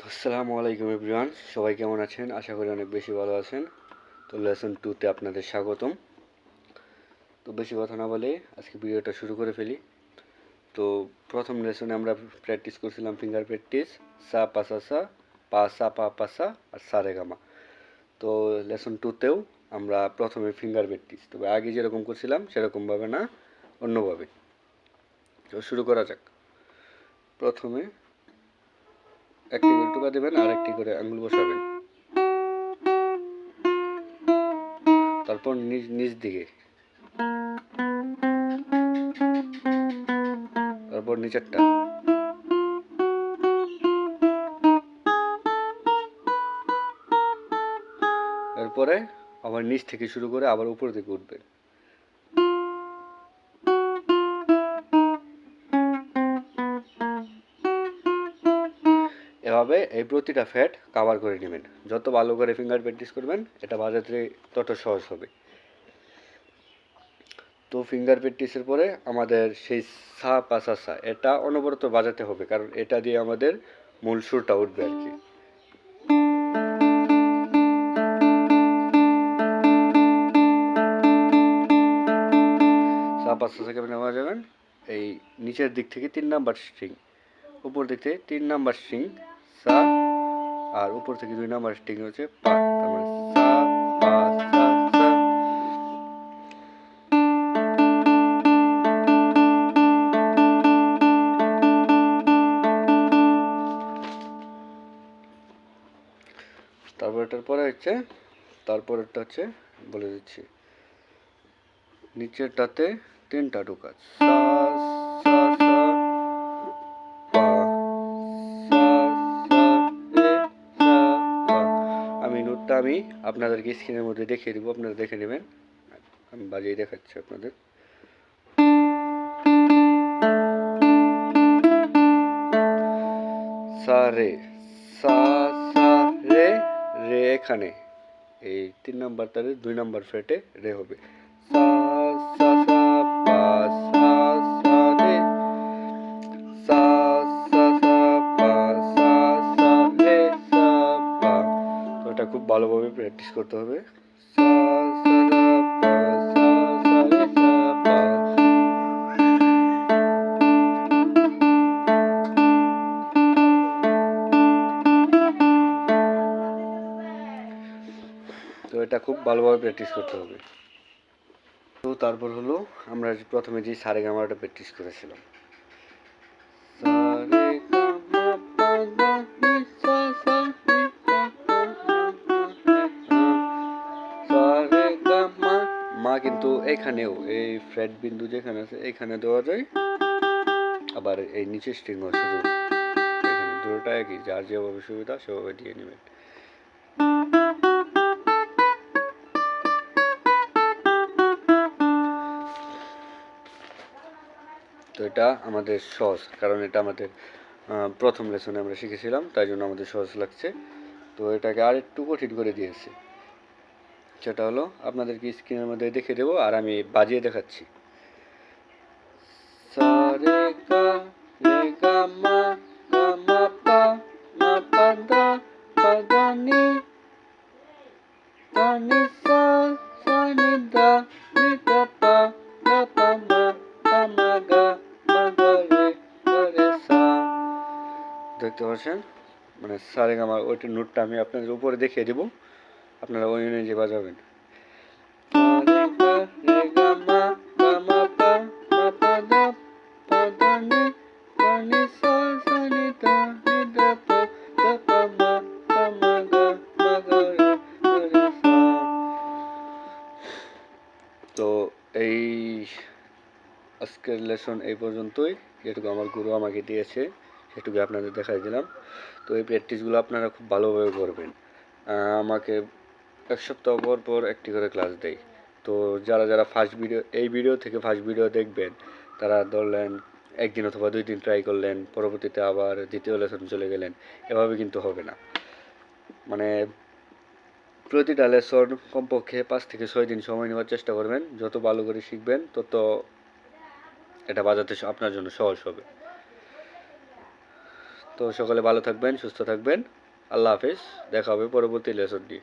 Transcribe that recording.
আসসালামু আলাইকুম এভরিওয়ান, সবাই কেমন আছেন? আশা করি অনেক বেশি ভালো আছেন। তো লেসন 2তে আপনাদের স্বাগতম। তো বেশি কথা না বলে আজকে ভিডিওটা শুরু করে ফেলি। তো প্রথম লেসনে আমরা প্র্যাকটিস করছিলাম ফিঙ্গার প্র্যাকটিস, সা পা সা সা, পা সা পা পা সা আর সা রে গা মা। তো লেসন 2তেও আমরা প্রথমে ফিঙ্গার প্র্যাকটিস, তবে আগে যেরকম করছিলাম সেরকমভাবে না, অন্যভাবে। তো শুরু করা যাক। প্রথমে একটি করে টোকা দেবেন আর একটি করে আঙুল বসাবেন, তারপর নিচ দিকে, তারপর নিচেরটা, এরপরে আবার নিচ থেকে শুরু করে আবার উপর দিকে উঠবেন। এভাবে এই প্রতিটা ফ্যাট কভার করে নেবেন। যত ভালো করে ফিঙ্গার প্র্যাকটিস করবেন এটা বাজাতে তত সহজ হবে। তো ফিঙ্গার প্র্যাকটিসের পরে আমাদের সেই সা পা সা সা এটা অনবরত বাজাতে হবে, কারণ এটা দিয়ে আমাদের মূল সুরটা উঠবে আর কি। সা পা সা সা কেমন বাজাবেন? এই নিচের দিক থেকে 3 নাম্বার স্ট্রিং, উপর দিক থেকে 3 নাম্বার স্ট্রিং সা, আর উপর থেকে 2 নাম্বার স্ট্রিং হচ্ছে পা, তার মানে সা পা সা সা। তারপরেরটা হচ্ছে বলে দিচ্ছি, নিচেরটাতে 3টা টোকা, সা সা সা পা সা সা রে সা পা। আমি নোটটা আপনাদেরকে স্ক্রিনের মধ্যে দেখিয়ে দেবো, আপনারা দেখে নেবেন। আমি বাজিয়ে দেখাচ্ছি আপনাদের। সা রে, সা সা রে, রে এখানে এই 3 নাম্বারটারে 2 নাম্বার ফ্রেটে রে হবে। সা সা সা পা সা সা রে, সা সা সা পা সা সা রে সা পা। তো এটা খুব ভালোভাবে প্র্যাকটিস করতে হবে। সা সা সা পা সা সা রে সা পা। তো এটা খুব ভালোভাবে প্র্যাকটিস করতে হবে। তো তারপর হলো আমরা প্রথমে যে সা রে গা মাটা প্র্যাকটিস করেছিলাম, সা রে গা মা পা ধা নি সা সা নি সা পা সা রে গা মা। মা কিন্তু এখানেও এই ফ্রেট বিন্দু যেখানে আছে এখানে দেওয়া যায়, আবার এই নিচের স্ট্রিংও শুধু এখানে, দুটোটা একই, যার যেভাবে সুবিধা সেভাবে দিয়ে নেবেন। তো এটা আমাদের সহজ, কারণ এটা আমাদের প্রথম লেসনে আমরা শিখেছিলাম, তাই জন্য আমাদের সহজ লাগছে। তো এটাকে আর একটু কঠিন করে দিয়েছি, সেটা হলো আপনাদেরকে স্ক্রিনের মধ্যে দেখে দেবো আর আমি বাজিয়ে দেখাচ্ছি। সা রে গা মা পা ধা নি সা সা নি ধা পা মা পা মা গা রে সা। দেখতে পাচ্ছেন, মানে সা রে গা মা ওইটার নোটটা আমি আপনাদের উপরে দেখিয়ে দেবো, আপনারা ওই অনুযায়ী বাজাবেন। তো এই আজকের লেসন এই পর্যন্তই, যেটুকু আমার গুরু আমাকে দিয়েছে সেটুকু আপনাদের দেখাই দিলাম। তো এই প্র্যাকটিসগুলো আপনারা খুব ভালোভাবে করবেন। আমাকে 1 সপ্তাহ পর পর একটি করে ক্লাস দেয়। তো যারা ফার্স্ট ভিডিও, এই ভিডিও থেকে ফার্স্ট ভিডিও দেখবেন, তারা ধরলেন 1 দিন অথবা 2 দিন ট্রাই করলেন, পরবর্তীতে আবার দ্বিতীয় লেসন চলে গেলেন, এভাবে কিন্তু হবে না। মানে প্রতিটা লেসন কমপক্ষে 5 থেকে 6 দিন সময় নেওয়ার চেষ্টা করবেন। যত ভালো করে শিখবেন তত এটা বাজাতে আপনার জন্য সহজ হবে। তো সকলে ভালো থাকবেন, সুস্থ থাকবেন। আল্লাহ হাফেজ। দেখা হবে পরবর্তী লেসন নিয়ে।